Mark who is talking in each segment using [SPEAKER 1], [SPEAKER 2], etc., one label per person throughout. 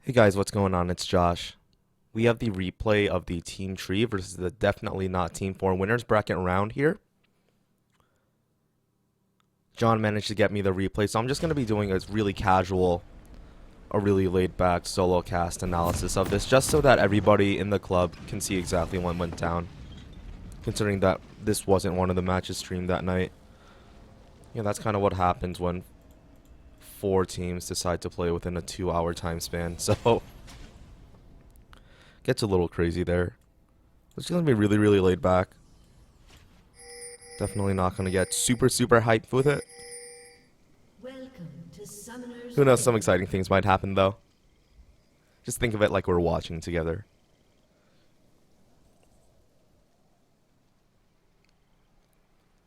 [SPEAKER 1] Hey guys, what's going on? It's Josh. We have the replay of the Team Tree versus the Definitely Not Team 4 winners bracket round here. John managed to get me the replay, so I'm just going to be doing a really casual, a really laid-back solo cast analysis of this, just so that everybody in the club can see exactly what went down, considering that this wasn't one of the matches streamed that night. Yeah, that's kind of what happens when 4 teams decide to play within a 2-hour time span, so gets a little crazy there. It's gonna be really laid back. Definitely not gonna get super hyped with it.
[SPEAKER 2] Welcome to Summoner's
[SPEAKER 1] Who knows, some
[SPEAKER 2] Rift.
[SPEAKER 1] exciting things might happen though. Just think of it like we're watching together.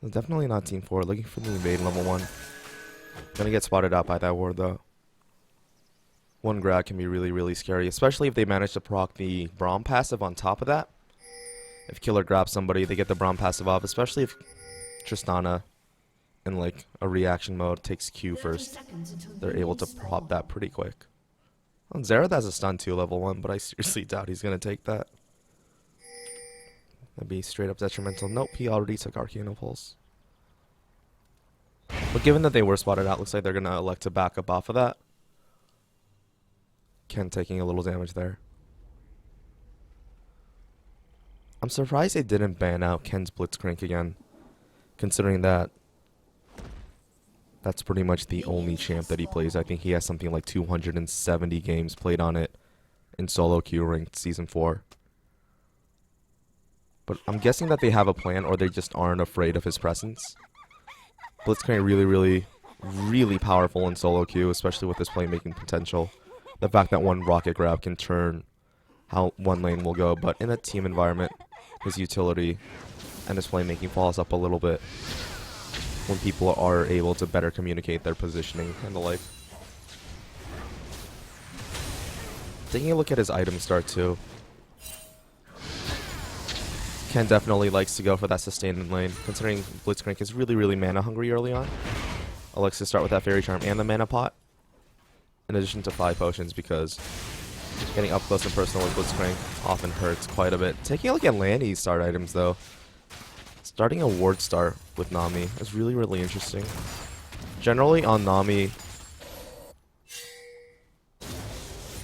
[SPEAKER 1] Definitely not Team 4, looking for the invade level 1. Gonna get spotted out by that ward though. One grad can be really scary, especially if they manage to proc the Braum passive on top of that. If Killer grabs somebody, they get the Braum passive off, especially if Tristana in like a reaction mode takes Q
[SPEAKER 2] 30
[SPEAKER 1] first.
[SPEAKER 2] seconds until
[SPEAKER 1] They're
[SPEAKER 2] you
[SPEAKER 1] able to
[SPEAKER 2] need
[SPEAKER 1] prop
[SPEAKER 2] spawn.
[SPEAKER 1] that pretty quick. Well, Xerath has a stun too, level 1, but I seriously doubt he's gonna take that. That'd be straight up detrimental. Nope, he already took Arcane Pulse. But given that they were spotted out, looks like they're gonna elect to back up off of that. Ken taking a little damage there. I'm surprised they didn't ban out Ken's Blitzcrank again, considering that that's pretty much the only champ that he plays. I think he has something like 270 games played on it in solo queue ranked season 4. But I'm guessing that they have a plan, or they just aren't afraid of his presence. Blitzcrank really powerful in solo queue, especially with his playmaking potential. The fact that one rocket grab can turn how one lane will go, but in a team environment, his utility and his playmaking falls up a little bit when people are able to better communicate their positioning and the like. Taking a look at his item start too. Ken definitely likes to go for that sustained in lane, considering Blitzcrank is really mana hungry early on. Likes to start with that Fairy Charm and the mana pot, in addition to 5 potions, because getting up close and personal with Blitzcrank often hurts quite a bit. Taking a look at Lanny's start items though. Starting a ward star with Nami is really interesting. Generally on Nami,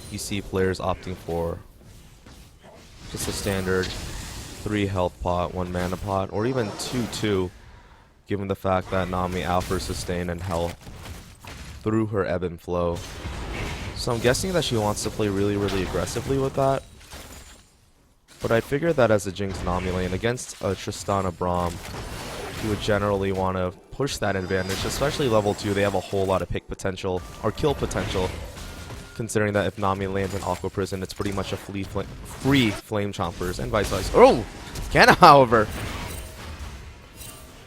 [SPEAKER 1] you see players opting for just a standard 3 health pot, 1 mana pot, or even 2/2, given the fact that Nami offers sustain and health through her ebb and flow. So I'm guessing that she wants to play really aggressively with that. But I figured that as a Jinx Nami lane against a Tristana Braum, you would generally want to push that advantage, especially level 2. They have a whole lot of pick potential, or kill potential, considering that if Nami lands in Aqua Prison, it's pretty much a free Flame Chompers, and vice versa. Oh! Ken, however,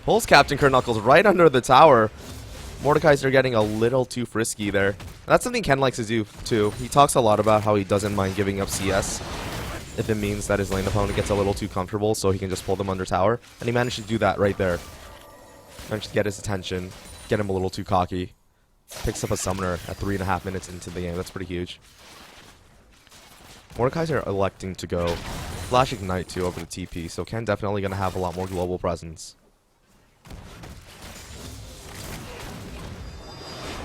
[SPEAKER 1] pulls Captain Knuckles right under the tower. Mordekaiser getting a little too frisky there. That's something Ken likes to do too. He talks a lot about how he doesn't mind giving up CS if it means that his lane opponent gets a little too comfortable, so he can just pull them under tower. And he managed to do that right there. Managed to get his attention, get him a little too cocky. Picks up a summoner at 3.5 minutes into the game. That's pretty huge. Mordekaiser electing to go Flash Ignite too over the TP, so Ken definitely going to have a lot more global presence.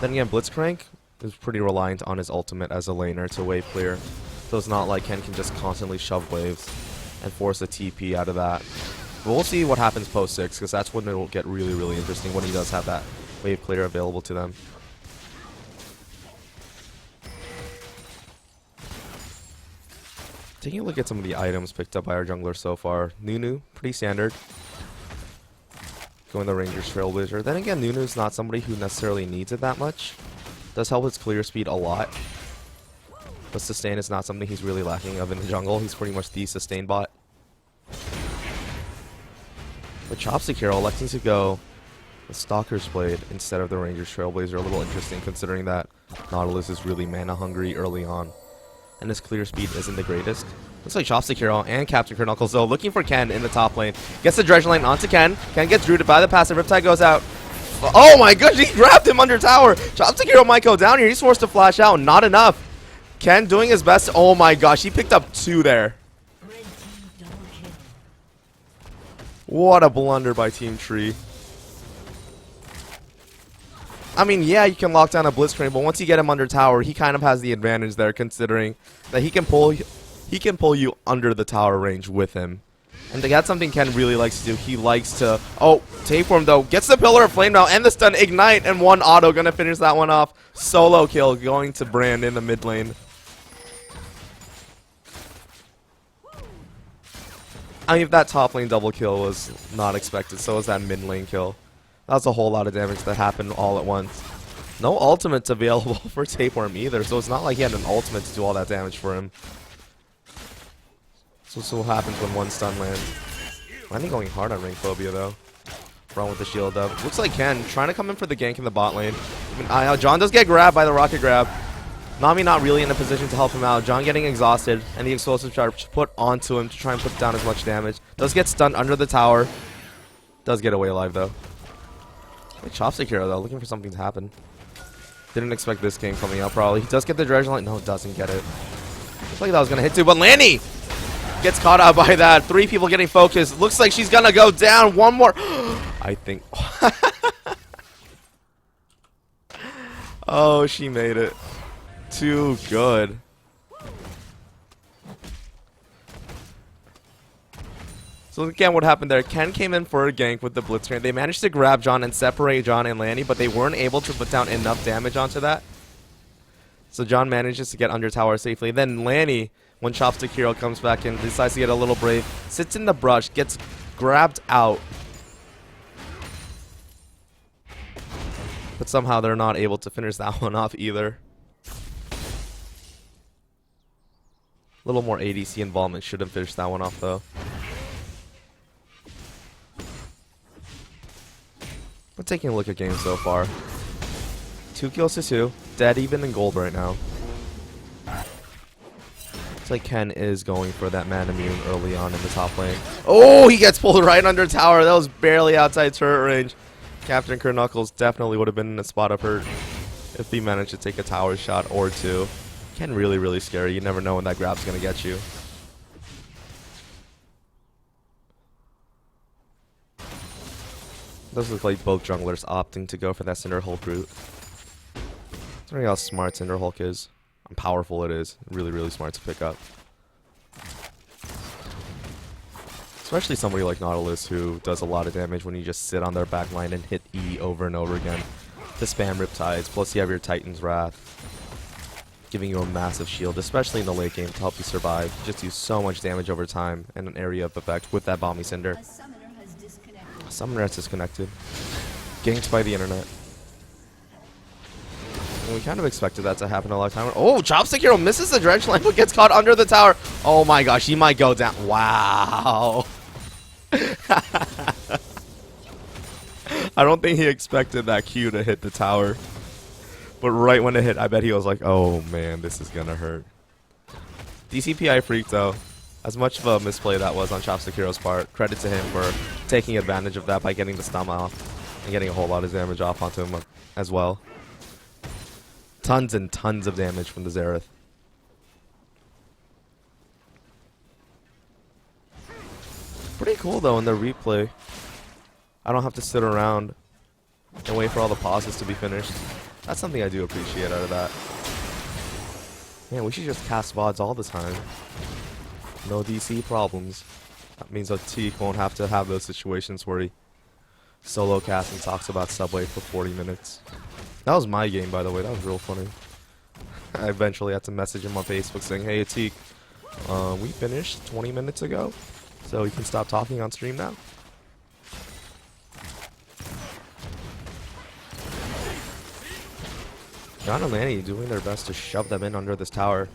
[SPEAKER 1] Then again, Blitzcrank is pretty reliant on his ultimate as a laner to wave clear. So it's not like Ken can just constantly shove waves and force a TP out of that. But we'll see what happens post 6, because that's when it'll get really interesting, when he does have that wave clear available to them. Taking a look at some of the items picked up by our jungler so far. Nunu, pretty standard. Going the Ranger's Trailblazer. Then again, Nunu's not somebody who necessarily needs it that much. Does help his clear speed a lot. But sustain is not something he's really lacking of in the jungle. He's pretty much the sustain bot. But Chopstick Hero electing to go the Stalker's Blade instead of the Ranger's Trailblazer. A little interesting, considering that Nautilus is really mana hungry early on, and his clear speed isn't the greatest. Looks like Chopstick Hero and Captain Knuckles though looking for Ken in the top lane. Gets the Dredge lane onto Ken. Ken gets rooted by the passive. Riptide goes out. Oh my gosh, he grabbed him under tower. Chopstick Hero might go down here. He's forced to flash out. Not enough. Ken doing his best. Oh my gosh, he picked up 2 there.
[SPEAKER 2] Red team double kill.
[SPEAKER 1] What a blunder by Team Tree. I mean, yeah, you can lock down a Blitzcrank, but once you get him under tower, he kind of has the advantage there, considering that he can pull you under the tower range with him. And that's something Ken really likes to do. He likes to... Oh, Tapeworm, though. Gets the Pillar of Flame now and the stun. Ignite and 1 auto. Gonna finish that one off. Solo kill going to Brand in the mid lane. I mean, that top lane double kill was not expected. So was that mid lane kill. That was a whole lot of damage that happened all at once. No ultimates available for Tapeworm either. So it's not like he had an ultimate to do all that damage for him. So this is what happens when 1 stun lands. I think going hard on Ring Phobia though. Run with the shield up. Looks like Ken trying to come in for the gank in the bot lane. John does get grabbed by the rocket grab. Nami not really in a position to help him out. John getting exhausted, and the explosive charge put onto him to try and put down as much damage. Does get stunned under the tower. Does get away alive though. Hey, Chopstick Hero though, looking for something to happen. Didn't expect this game coming out probably. He does get the Dredge Line. No, doesn't get it. Looks like that was gonna hit too, but Lanny gets caught out by that. 3 people getting focused. Looks like she's gonna go down. 1 more. I think. Oh, she made it. Too good. So again, what happened there? Ken came in for a gank with the Blitzcrank. They managed to grab John and separate John and Lanny, but they weren't able to put down enough damage onto that. So John manages to get under tower safely. Then Lanny, when Chopstick Hero comes back in, decides to get a little brave, sits in the brush, gets grabbed out. But somehow they're not able to finish that one off either. A little more ADC involvement should have finished that one off though. But taking a look at games so far. 2 kills to 2. Dead even in gold right now. Looks like Ken is going for that man immune early on in the top lane. Oh, he gets pulled right under tower. That was barely outside turret range. Captain Kernuckles definitely would have been in a spot of hurt if he managed to take a tower shot or 2. Ken really, really scary. You never know when that grab's going to get you. Those look like both junglers opting to go for that Cinder Hulk route. It's wondering how smart Cinder Hulk is. And powerful it is. Really, really smart to pick up. Especially somebody like Nautilus who does a lot of damage when you just sit on their back line and hit E over and over again. To spam Riptides, plus you have your Titan's Wrath. Giving you a massive shield, especially in the late game to help you survive. You just do so much damage over time and an area of effect with that Balmy Cinder. Summoner has disconnected. Ganked by the internet. And we kind of expected that to happen a lot of time. Oh, Chopstick Hero misses the Dredge Line but gets caught under the tower. Oh my gosh, he might go down. Wow. I don't think he expected that Q to hit the tower. But right when it hit, I bet he was like, oh man, this is gonna hurt. DCPI freaked though. As much of a misplay that was on Chopstick Hero's part, credit to him for taking advantage of that by getting the stun off and getting a whole lot of damage off onto him as well. Tons and tons of damage from the Xerath. Pretty cool though in the replay. I don't have to sit around and wait for all the pauses to be finished. That's something I do appreciate out of that. Man, we should just cast VODs all the time. No DC problems. That means that Teak won't have to have those situations where he solo casts and talks about Subway for 40 minutes. That was my game, by the way. That was real funny. I eventually had to message him on Facebook saying, hey, Teak, we finished 20 minutes ago, so you can stop talking on stream now. John and Lanny doing their best to shove them in under this tower.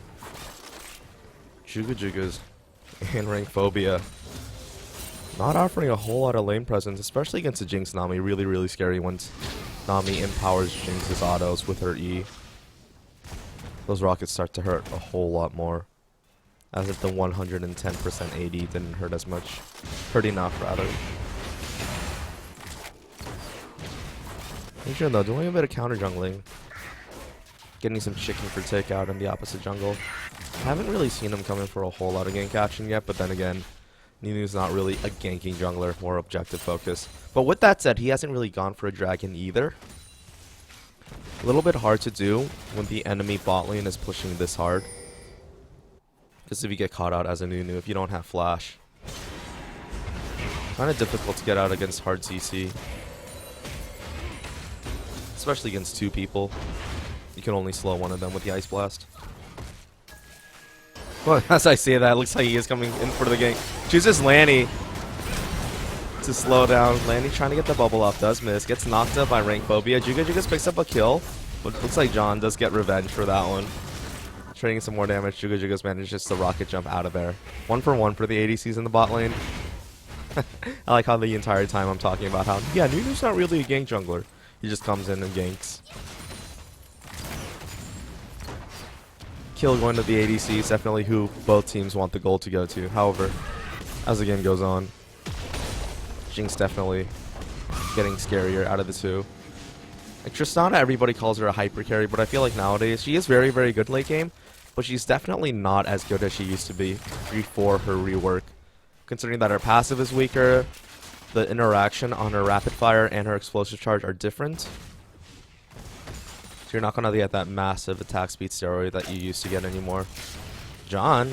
[SPEAKER 1] Jugas and Ring Phobia not offering a whole lot of lane presence, especially against the Jinx Nami. Really, really scary once Nami empowers Jinx's autos with her E. Those rockets start to hurt a whole lot more. As if the 110% AD didn't hurt as much. Hurt enough, rather. Adrian, though, doing a bit of counter jungling. getting some chicken for takeout in the opposite jungle. I haven't really seen him come in for a whole lot of gank action yet, but then again, Nunu's not really a ganking jungler, more objective focus. But with that said, he hasn't really gone for a dragon either. A little bit hard to do when the enemy bot lane is pushing this hard. Just if you get caught out as a Nunu, if you don't have flash. Kind of difficult to get out against hard CC. Especially against two people. You can only slow one of them with the Ice Blast. Well, as I say that, it looks like he is coming in for the gank. Chooses Lanny to slow down. Lanny trying to get the bubble off, does miss. Gets knocked up by Rank Phobia. Juga picks up a kill, but looks like John does get revenge for that one. Trading some more damage. Juga's manages to rocket jump out of there. 1 for 1 for the ADCs in the bot lane. I like how the entire time I'm talking about how, yeah, Nunu's not really a gank jungler. He just comes in and ganks. Kill going to the ADCs, definitely who both teams want the goal to go to. However, as the game goes on, Jinx definitely getting scarier out of the two. Like Tristana, everybody calls her a hyper carry, but I feel like nowadays she is very, very good late game, but she's definitely not as good as she used to be before her rework. Considering that her passive is weaker, the interaction on her rapid fire and her explosive charge are different. So you're not going to get that massive attack speed steroid that you used to get anymore. John,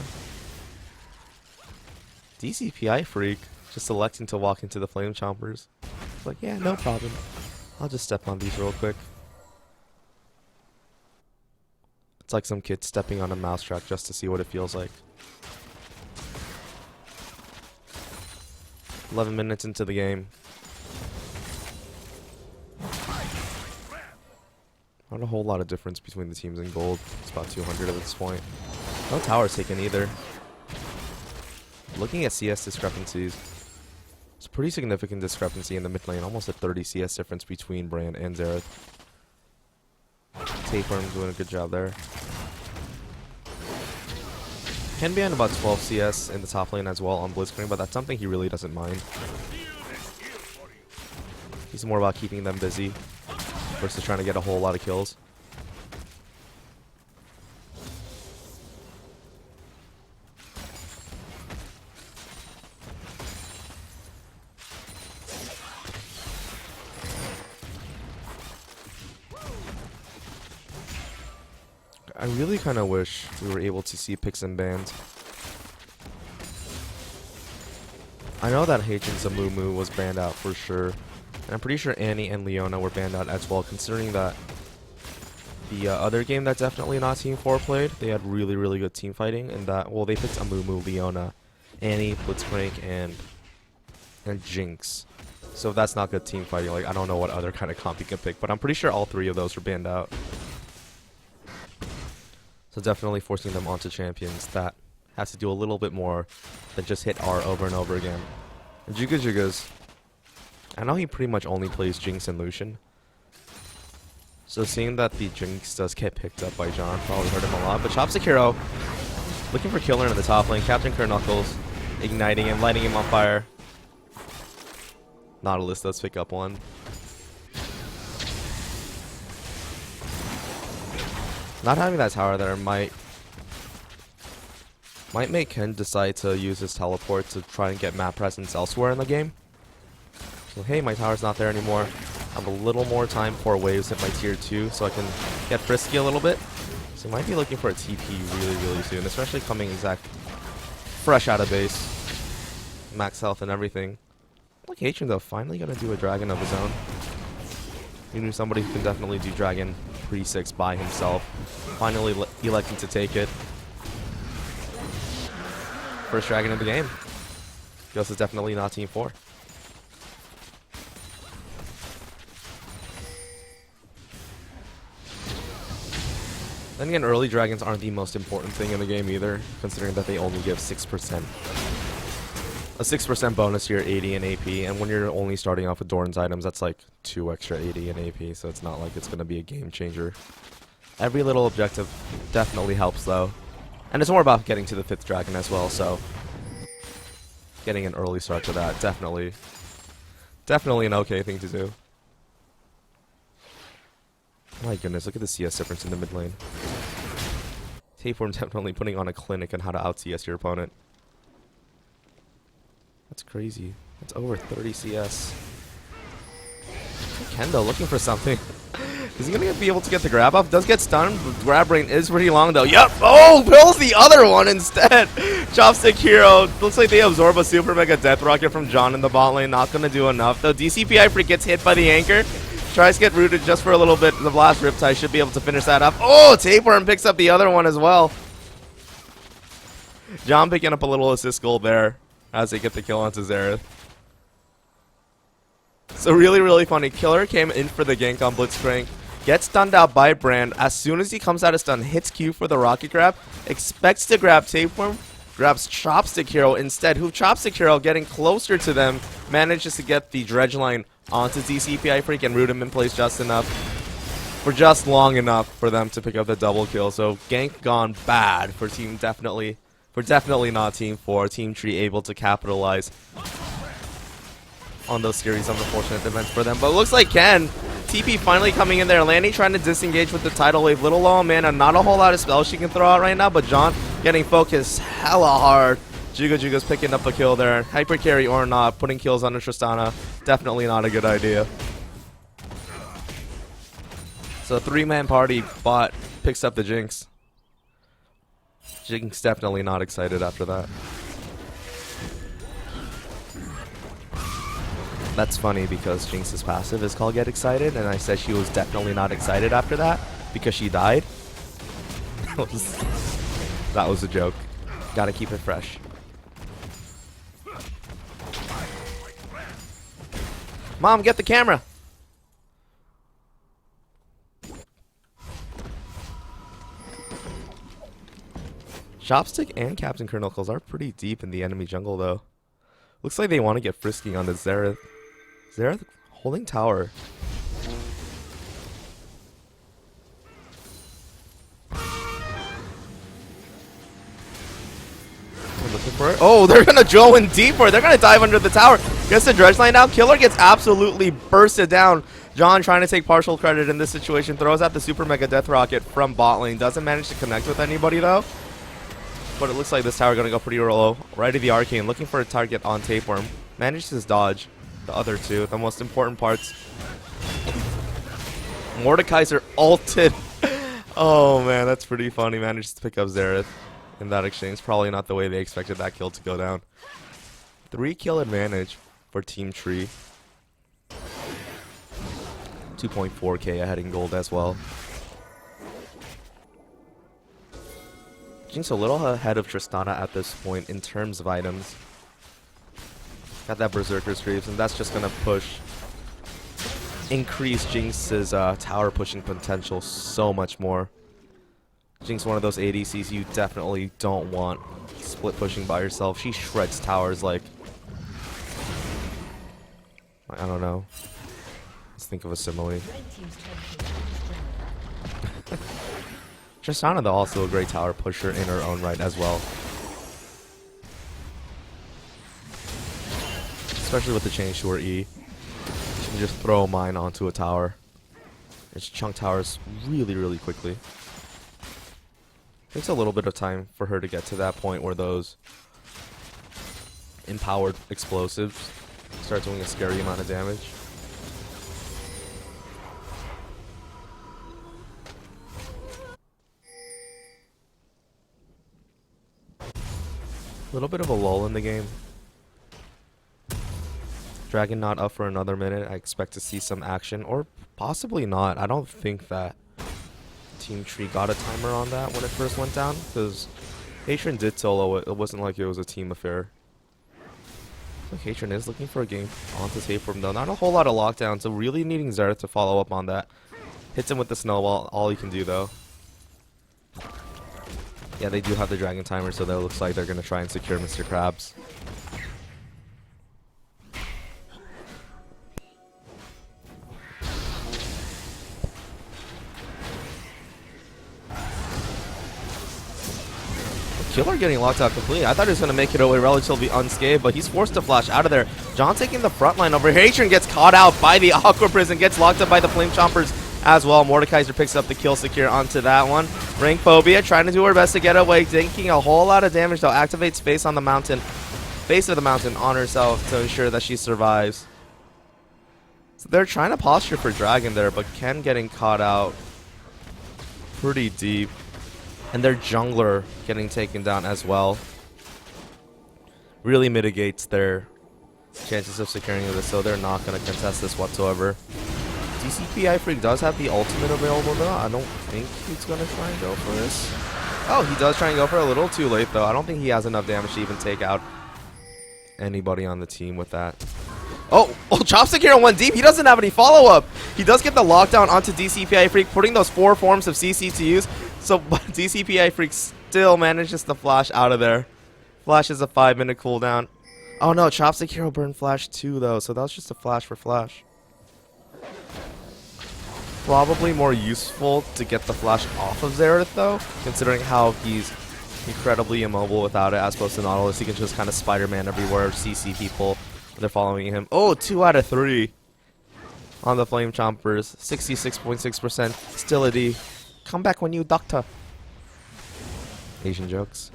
[SPEAKER 1] DCPI freak, just electing to walk into the Flame Chompers. It's like, yeah, no problem. I'll just step on these real quick. It's like some kid stepping on a mousetrap just to see what it feels like. 11 minutes into the game. Not a whole lot of difference between the teams in gold. It's about 200 at this point. No towers taken either. Looking at CS discrepancies, it's a pretty significant discrepancy in the mid lane. Almost a 30 CS difference between Brand and Xerath. Tapeworm doing a good job there. Can be on about 12 CS in the top lane as well on Blitzcrank, but that's something he really doesn't mind. He's more about keeping them busy versus trying to get a whole lot of kills. I really kind of wish we were able to see picks and bans. I know that Hagen's Amumu was banned out for sure, and I'm pretty sure Annie and Leona were banned out as well, considering that the other game that definitely not Team 4 played, they had really, really good team fighting, and that, well, they picked Amumu, Leona, Annie, Blitzcrank, and Jinx. So if that's not good team fighting, like, I don't know what other kind of comp you can pick, but I'm pretty sure all three of those were banned out. So definitely forcing them onto champions that has to do a little bit more than just hit R over and over again. And Juga's, I know he pretty much only plays Jinx and Lucian. So seeing that the Jinx does get picked up by John probably hurt him a lot. But Chopstick Hero, looking for killer in the top lane. Captain Knuckles, igniting him, lighting him on fire. Nautilus does pick up one. Not having that tower there might make Ken decide to use his teleport to try and get map presence elsewhere in the game. So hey, my tower's not there anymore. I have a little more time for waves at my tier 2 so I can get frisky a little bit. So might be looking for a TP really, really soon, especially coming fresh out of base. Max health and everything. Look, Hatred though, finally gonna do a dragon of his own. You knew somebody who can definitely do dragon pre-6 by himself. Finally electing to take it. First dragon of the game. Ghost is definitely not Team 4. Then again, early dragons aren't the most important thing in the game either, considering that they only give 6%. A 6% bonus to your AD and AP, and when you're only starting off with Doran's items, that's like 2 extra AD and AP, so it's not like it's going to be a game changer. Every little objective definitely helps though. And it's more about getting to the 5th dragon as well, so getting an early start to that, definitely an okay thing to do. My goodness, look at the CS difference in the mid lane. Tapeworm definitely putting on a clinic on how to out CS your opponent. That's crazy. That's over 30 CS. Kendo looking for something. Is he gonna be able to get the grab off? Does get stunned. The grab range is pretty long though. Yep. Oh, pills the other one instead. Chopstick hero. Looks like they absorb a super mega death rocket from John in the bot lane. Not gonna do enough though. DCPI freak gets hit by the anchor. Tries to get rooted just for a little bit. The blast riptide should be able to finish that up. Oh, Tapeworm picks up the other one as well. John picking up a little assist goal there as they get the kill onto Xerath. So really funny. Killer came in for the gank on Blitzcrank. Gets stunned out by Brand. As soon as he comes out of stun, hits Q for the rocket grab. Expects to grab Tapeworm. Grabs Chopstick Hero instead. Who Chopstick Hero getting closer to them. Manages to get the dredge line onto DCPI Freak and root him in place just enough. For just long enough for them to pick up the double kill. So gank gone bad for team definitely. For definitely not Team 4. Team Tree able to capitalize on those series of unfortunate events for them. But it looks like Ken, TP finally coming in there. Lanny trying to disengage with the tidal wave. Little low on mana. Not a whole lot of spells she can throw out right now. But John getting focused hella hard. Juga's picking up the kill there. Hyper carry or not. Putting kills on Tristana. Definitely not a good idea. So 3-man party. Bot picks up the Jinx. Jinx definitely not excited after that. That's funny because Jinx's passive is called Get Excited, and I said she was definitely not excited after that because she died. That was a joke. Gotta keep it fresh. Mom, get the camera! Chopstick and Captain Kernocles are pretty deep in the enemy jungle though. Looks like they want to get frisky on the Xerath. Xerath holding tower. Looking for it. Oh, they're gonna go in deeper. They're gonna dive under the tower. Gets the dredge line down. Killer gets absolutely bursted down. John trying to take partial credit in this situation. Throws out the super mega death rocket from bot lane. Doesn't manage to connect with anybody though. But it looks like this tower gonna go pretty low. Right to the arcane. Looking for a target on Tapeworm. Manages to dodge the other two. The most important parts. Mordekaiser ulted. Oh man, that's pretty funny. Manages to pick up Xerath in that exchange. Probably not the way they expected that kill to go down. 3-kill advantage for Team Tree. 2.4k ahead in gold as well. Jinx a little ahead of Tristana at this point in terms of items. Got that Berserker's Greaves, and that's just gonna increase Jinx's tower pushing potential so much more. Jinx one of those ADCs you definitely don't want split pushing by yourself. She shreds towers like, I don't know. Let's think of a simile. Tristana though also a great tower pusher in her own right as well. Especially with the change to her E. She can just throw a mine onto a tower. And just chunk towers really quickly. Takes a little bit of time for her to get to that point where those empowered explosives start doing a scary amount of damage. A little bit of a lull in the game. Dragon not up for another minute. I expect to see some action, or possibly not. I don't think that Team Tree got a timer on that when it first went down, because Hatron did solo it. It wasn't like it was a team affair. So Hatron is looking for a game onto Tapeworm though. Not a whole lot of lockdown, so really needing Xerath to follow up on that. Hits him with the snowball, all he can do though. Yeah, they do have the dragon timer, so that looks like they're going to try and secure Mr. Krabs. Killer getting locked out completely. I thought he was going to make it away relatively unscathed, but he's forced to flash out of there. John taking the front line over. Hatron gets caught out by the Aqua Prison, gets locked up by the Flame Chompers. as well. Mordekaiser picks up the kill secure onto that one. Rank Phobia trying to do her best to get away, taking a whole lot of damage though. Activates face on the mountain, face of the mountain on herself to ensure that she survives. So they're trying to posture for Dragon there, but Ken getting caught out pretty deep. And their jungler getting taken down as well. Really mitigates their chances of securing this, so they're not going to contest this whatsoever. DCPI Freak does have the ultimate available though. I don't think he's going to try and go for this. Oh, he does try and go for it a little too late though. I don't think he has enough damage to even take out anybody on the team with that. Oh, Chopstick Hero went deep. He doesn't have any follow-up. He does get the lockdown onto DCPI Freak, putting those 4 forms of CC to use. So DCPI Freak still manages to flash out of there. Flash is a 5-minute cooldown. Oh no, Chopstick Hero burned Flash too though, so that was just a flash for Flash. Probably more useful to get the Flash off of Xerath though, considering how he's incredibly immobile without it, as opposed to Nautilus. He can just kind of Spider-Man everywhere, CC people. They're following him. Oh, 2 out of 3 on the Flame Chompers. 66.6%. Still a D. Come back when you doctor. Asian jokes.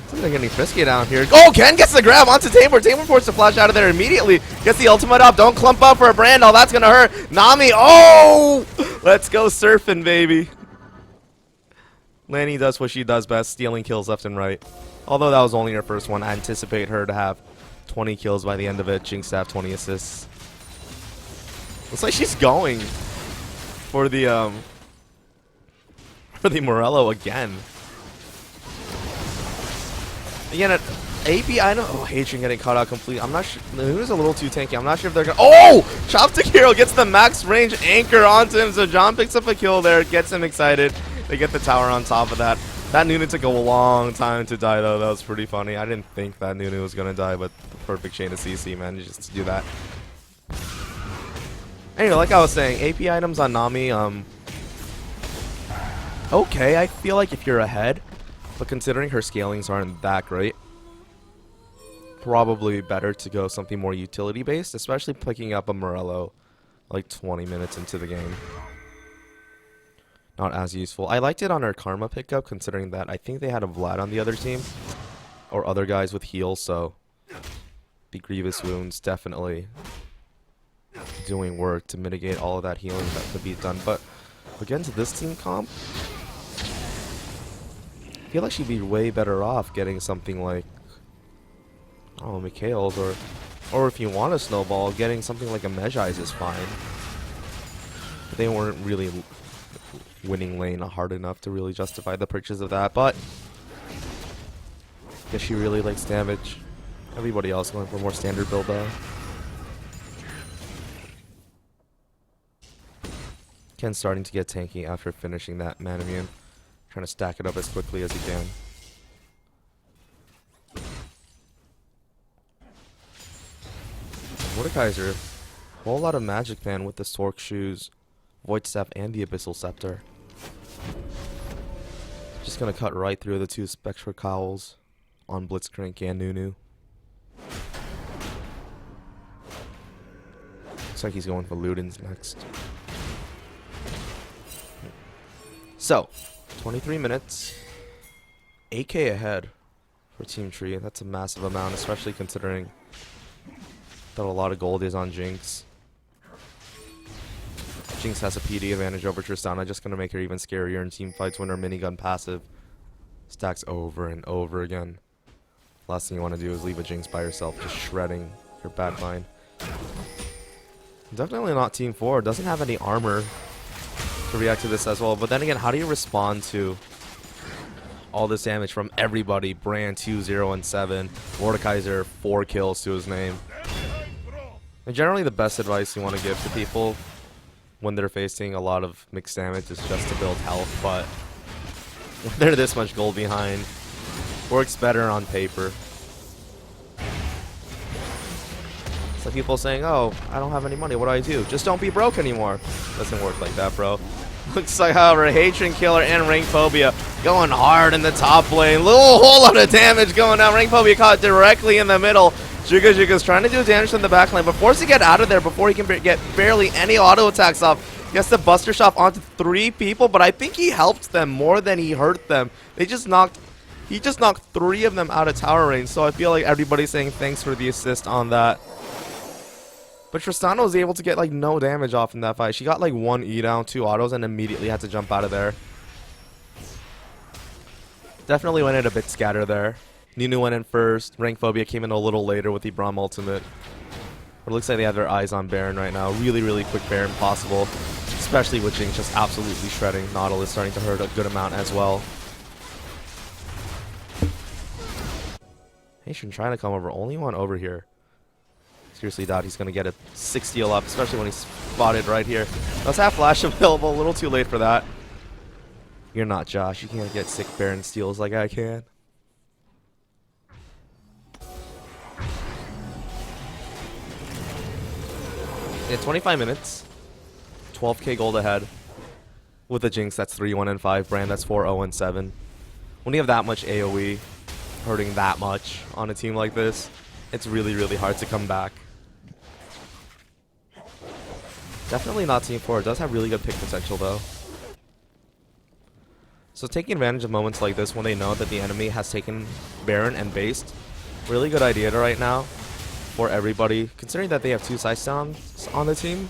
[SPEAKER 1] Something getting frisky down here. Oh, Ken gets the grab onto Tamer. Tamer forced to flash out of there immediately. Gets the ultimate up. Don't clump up for a brand. Oh, that's going to hurt. Nami. Oh! Let's go surfing, baby. Lanny does what she does best, stealing kills left and right. Although that was only her first one, I anticipate her to have 20 kills by the end of it. Jinx to have 20 assists. Looks like she's going for the Morello again. Again, at AP, I know. Oh, Hatred getting caught out completely. I'm not sure. Nunu's a little too tanky. I'm not sure if they're gonna. Oh! Chopstick Hero gets the max range anchor onto him, so John picks up a kill there, gets him excited. They get the tower on top of that. That Nunu took a long time to die, though. That was pretty funny. I didn't think that Nunu was going to die, but the perfect chain of CC manages to do that. Anyway, like I was saying, AP items on Nami, okay, I feel like if you're ahead, but considering her scalings aren't that great, probably better to go something more utility-based, especially picking up a Morello like 20 minutes into the game. Not as useful. I liked it on her Karma pickup, considering that I think they had a Vlad on the other team. Or other guys with heals, so the Grievous Wounds definitely doing work to mitigate all of that healing that could be done. But against this team comp, I feel like she'd be way better off getting something like, I don't know, Mikhail's, or if you want a snowball, getting something like a Mejai's is fine. But they weren't really winning lane hard enough to really justify the purchase of that, but I guess she really likes damage. Everybody else going for more standard build though. Ken's starting to get tanky after finishing that Manamune, trying to stack it up as quickly as he can. Mordekaiser, a whole lot of Magic Man with the Stork Shoes, Void Staff, and the Abyssal Scepter. Just gonna cut right through the 2 Spectra Cowls on Blitzcrank and Nunu. Looks like he's going for Ludens next. So, 23 minutes. 8k ahead for Team Tree. That's a massive amount, especially considering that a lot of gold is on Jinx. Jinx has a PD advantage over Tristana, just gonna make her even scarier in team fights when her minigun passive stacks over and over again. Last thing you want to do is leave a Jinx by herself, just shredding your backline. Definitely not Team 4. Doesn't have any armor to react to this as well. But then again, how do you respond to all this damage from everybody? Brand 2, 0, and 7. Mordekaiser 4 kills to his name. And generally the best advice you want to give to people when they're facing a lot of mixed damage is just to build health, but when they're this much gold behind, works better on paper. So people saying, oh, I don't have any money, what do I do? Just don't be broke anymore. Doesn't work like that, bro. Looks like, however, Hatred Killer and Rank Phobia going hard in the top lane. Whole lot of damage going down. Rank Phobia caught directly in the middle. Giga's trying to do damage in the backline, but forced to get out of there before he can get barely any auto attacks off. He has to Buster Shot onto 3 people, but I think he helped them more than he hurt them. He just knocked 3 of them out of tower range, so I feel like everybody's saying thanks for the assist on that. But Tristana was able to get like no damage off in that fight. She got like 1 E down, 2 autos, and immediately had to jump out of there. Definitely went in a bit scattered there. Nunu went in first. Rank Phobia came in a little later with the Braum ultimate. But it looks like they have their eyes on Baron right now. Really, really quick Baron possible. Especially with Jinx just absolutely shredding. Nautilus starting to hurt a good amount as well. Haitian trying to come over. Only one over here. Seriously doubt he's going to get a 6 steal up, especially when he's spotted right here. Does have flash available. A little too late for that. You're not Josh. You can't get sick Baron steals like I can. Yeah, 25 minutes. 12k gold ahead. With a Jinx that's 3-1-5. Brand that's 4-0-7. When you have that much AoE hurting that much on a team like this, it's really, really hard to come back. Definitely not Team 4. It does have really good pick potential though. So taking advantage of moments like this when they know that the enemy has taken Baron and based, really good idea right now for everybody. Considering that they have 2 side downs on the team,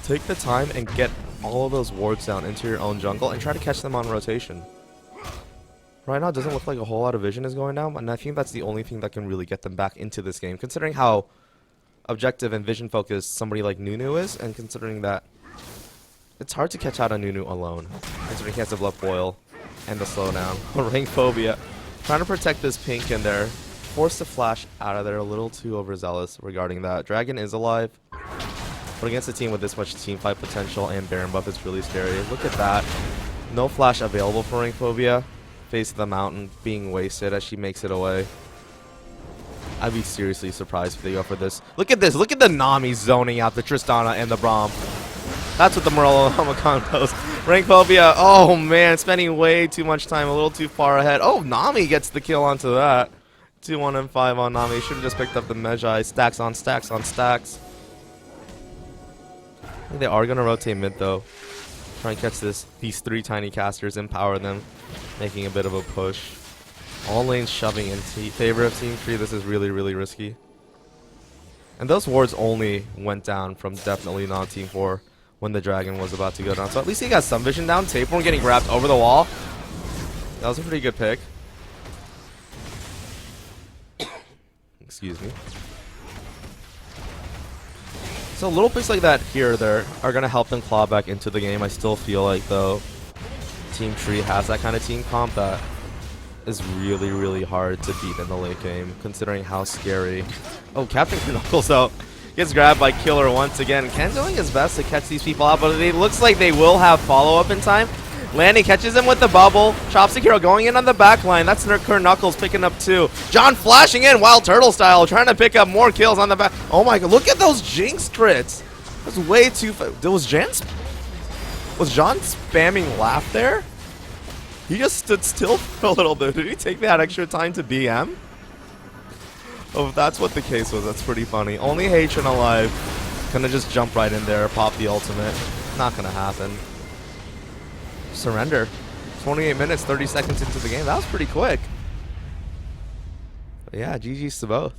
[SPEAKER 1] take the time and get all of those wards down into your own jungle and try to catch them on rotation. Right now it doesn't look like a whole lot of vision is going down, and I think that's the only thing that can really get them back into this game, considering how objective and vision focused somebody like Nunu is, and considering that it's hard to catch out a Nunu alone, considering he has the Blood Boil and the slowdown. Ring Phobia trying to protect this pink in there, forced to flash out of there, a little too overzealous regarding that. Dragon is alive, but against a team with this much team fight potential and Baron buff is really scary. Look at that, no flash available for Ring Phobia. Face of the mountain being wasted as she makes it away. I'd be seriously surprised if they go for this. Look at this. Look at the Nami zoning out the Tristana and the Braum. That's what the Morello Hamakan does. Rank Phobia. Oh man, spending way too much time, a little too far ahead. Oh, Nami gets the kill onto that. 2-1-5 on Nami. Should have just picked up the Magi. Stacks on stacks on stacks. I think they are going to rotate mid though. Try and catch these 3 tiny casters, empower them, making a bit of a push. All lanes shoving in favor of Team 3. This is really, really risky. And those wards only went down from definitely not Team 4 when the Dragon was about to go down. So at least he got some vision down. Tapeworm getting grabbed over the wall. That was a pretty good pick. Excuse me. So little picks like that here or there are going to help them claw back into the game. I still feel like, though, Team Tree has that kind of team comp that is really, really hard to beat in the late game, considering how scary. Oh, Captain Knuckles out. Gets grabbed by Killer once again. Ken doing his best to catch these people out, but it looks like they will have follow-up in time. Lanny catches him with the bubble. Chopstick Hero going in on the back line. That's Knuckles picking up 2. John flashing in Wild Turtle style, trying to pick up more kills on the back. Oh my god, look at those Jinx crits. That's way too Was John spamming laugh there? He just stood still for a little bit. Did he take that extra time to BM? Oh, if that's what the case was, that's pretty funny. Only Hatred alive. Gonna just jump right in there, pop the ultimate. Not gonna happen. Surrender. 28 minutes, 30 seconds into the game. That was pretty quick. But yeah, GG's to both.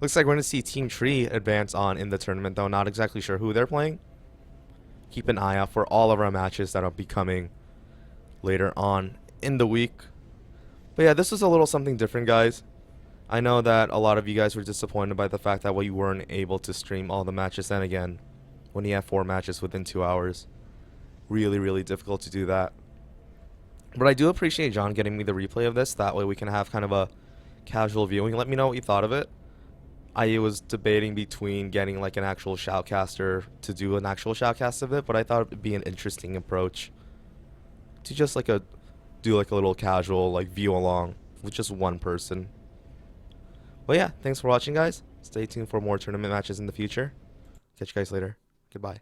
[SPEAKER 1] Looks like we're going to see Team Tree advance on in the tournament, though. Not exactly sure who they're playing. Keep an eye out for all of our matches that will be coming later on in the week. But yeah, this was a little something different, guys. I know that a lot of you guys were disappointed by the fact that we weren't able to stream all the matches. Then again, when you have 4 matches within 2 hours, really, really difficult to do that. But I do appreciate John getting me the replay of this. That way we can have kind of a casual viewing. Let me know what you thought of it. I was debating between getting like an actual shoutcaster to do an actual shoutcast of it, but I thought it would be an interesting approach to just like do like a little casual like view along with just one person. But yeah, thanks for watching, guys. Stay tuned for more tournament matches in the future. Catch you guys later. Goodbye.